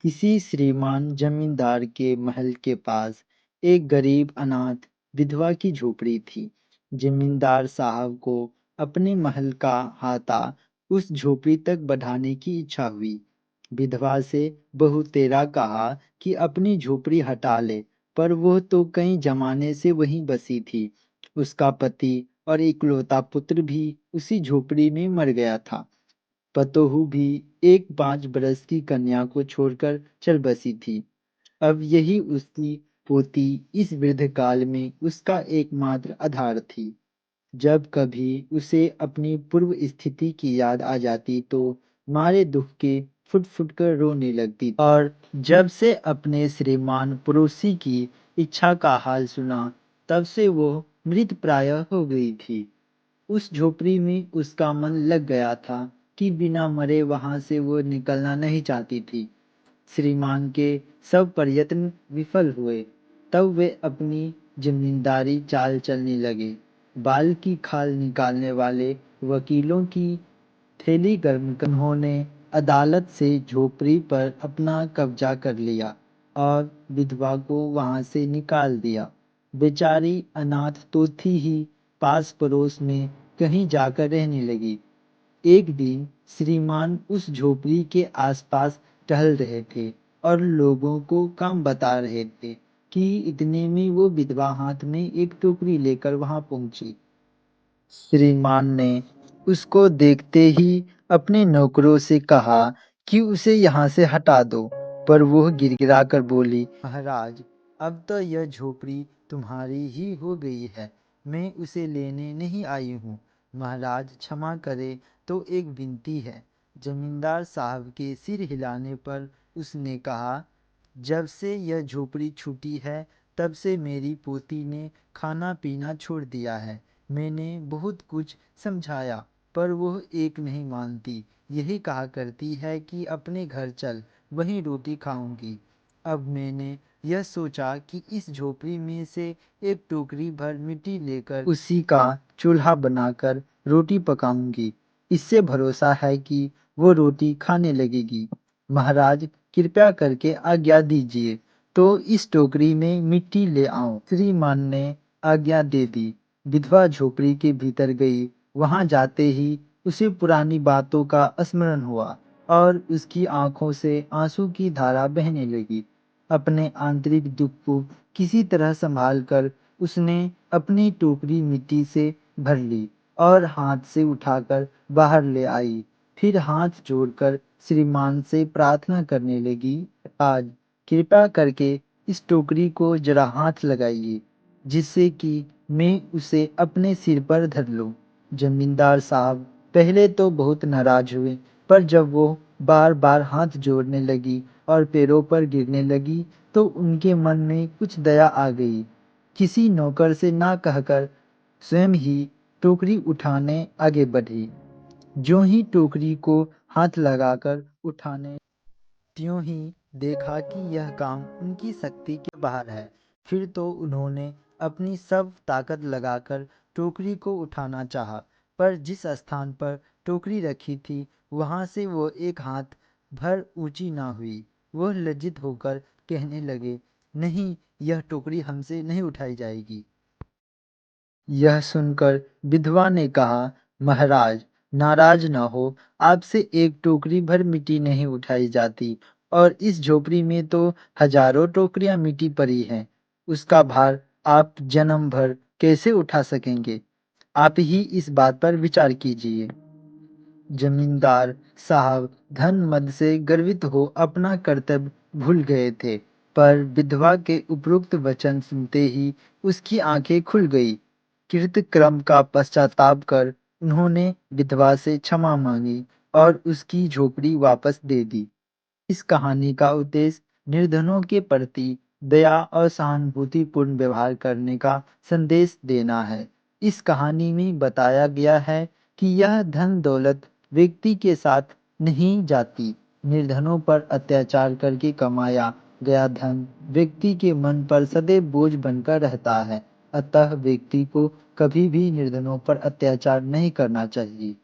किसी श्रीमान जमींदार के महल के पास एक गरीब अनाथ विधवा की झोपड़ी थी। जमींदार साहब को अपने महल का हाता उस झोपड़ी तक बढ़ाने की इच्छा हुई। विधवा से बहुतेरा कहा कि अपनी झोपड़ी हटा ले, पर वह तो कई जमाने से वहीं बसी थी। उसका पति और इकलौता पुत्र भी उसी झोपड़ी में मर गया था। पतोहू भी एक 5 बरस की कन्या को छोड़कर चल बसी थी। अब यही उसकी पोती इस वृद्ध काल में उसका एकमात्र आधार थी। जब कभी उसे अपनी पूर्व स्थिति की याद आ जाती तो मारे दुख के फुट फुट कर रोने लगती, और जब से अपने श्रीमान पड़ोसी की इच्छा का हाल सुना, तब से वो मृत प्राय हो गई थी। उस झोपड़ी में उसका मन लग गया था कि बिना मरे वहां से वो निकलना नहीं चाहती थी। श्रीमान के सब प्रयत्न विफल हुए। तब वे अपनी जमींदारी चाल चलने लगे। बाल की खाल निकालने वाले वकीलों की थैली गर्म कर उन्होंने अदालत से झोपड़ी पर अपना कब्जा कर लिया और विधवा को वहां से निकाल दिया। बेचारी अनाथ तो थी ही, पास पड़ोस में कहीं जाकर रहने लगी। एक दिन श्रीमान उस झोपड़ी के आसपास टहल रहे थे और लोगों को काम बता रहे थे कि इतने में वो विधवा हाथ में एक टोकरी लेकर वहां पहुंची। श्रीमान ने उसको देखते ही अपने नौकरों से कहा कि उसे यहाँ से हटा दो, पर वह गिड़गिड़ाकर बोली, महाराज, अब तो यह झोपड़ी तुम्हारी ही हो गई है। मैं उसे लेने नहीं आई हूँ। महाराज क्षमा करे, तो एक विनती है। जमींदार साहब के सिर हिलाने पर उसने कहा, जब से यह झोपड़ी छूटी है, तब से मेरी पोती ने खाना पीना छोड़ दिया है। मैंने बहुत कुछ समझाया, पर वह एक नहीं मानती। यही कहा करती है कि अपने घर चल, वहीं रोटी खाऊंगी। अब मैंने यह सोचा कि इस झोपड़ी में से एक टोकरी भर मिट्टी लेकर उसी का चूल्हा बनाकर रोटी पकाऊंगी। इससे भरोसा है कि वो रोटी खाने लगेगी। महाराज, कृपया करके आज्ञा दीजिए, तो इस टोकरी में मिट्टी ले आऊं। श्रीमान ने आज्ञा दे दी। विधवा झोपड़ी के भीतर गई। वहां जाते ही उसे पुरानी बातों का स्मरण हुआ और उसकी आंखों से आंसू की धारा बहने लगी। अपने आंतरिक दुख को किसी तरह संभाल कर उसने अपनी टोकरी मिट्टी से भर ली और हाथ से उठाकर बाहर ले आई। फिर हाथ जोड़कर श्रीमान से प्रार्थना करने लगी, आज कृपया करके इस टोकरी को जरा हाथ लगाइए, जिससे कि मैं उसे अपने सिर पर धर लूं। जमींदार साहब पहले तो बहुत नाराज हुए, पर जब वो बार बार हाथ जोड़ने लगी और पैरों पर गिरने लगी, तो उनके मन में कुछ दया आ गई। किसी नौकर से ना कहकर स्वयं ही टोकरी उठाने आगे बढ़ी। ज्यों ही टोकरी को हाथ लगाकर उठाने, त्यों ही देखा कि यह काम उनकी शक्ति के बाहर है। फिर तो उन्होंने अपनी सब ताकत लगाकर टोकरी को उठाना चाहा, पर जिस स्थान पर टोकरी रखी थी वहां से वो एक हाथ भर ऊंची ना हुई। वह लज्जित होकर कहने लगे, नहीं, यह टोकरी हमसे नहीं उठाई जाएगी। यह सुनकर विधवा ने कहा, महाराज, नाराज न हो। आपसे एक टोकरी भर मिट्टी नहीं उठाई जाती, और इस झोपड़ी में तो हजारों टोकरियां मिट्टी पड़ी हैं। उसका भार आप जन्म भर कैसे उठा सकेंगे? आप ही इस बात पर विचार कीजिए। जमींदार साहब धन मद से गर्वित हो अपना कर्तव्य भूल गए थे, पर विधवा के उपरोक्त वचन सुनते ही उसकी आंखें खुल गई। कृतक्रम का पश्चाताप कर उन्होंने विधवा से क्षमा मांगी और उसकी झोपड़ी वापस दे दी। इस कहानी का उद्देश्य निर्धनों के प्रति दया और सहानुभूतिपूर्ण व्यवहार करने का संदेश देना है। इस कहानी में बताया गया है कि यह धन दौलत व्यक्ति के साथ नहीं जाती। निर्धनों पर अत्याचार करके कमाया गया धन व्यक्ति के मन पर सदैव बोझ बनकर रहता है। अतः व्यक्ति को कभी भी निर्धनों पर अत्याचार नहीं करना चाहिए।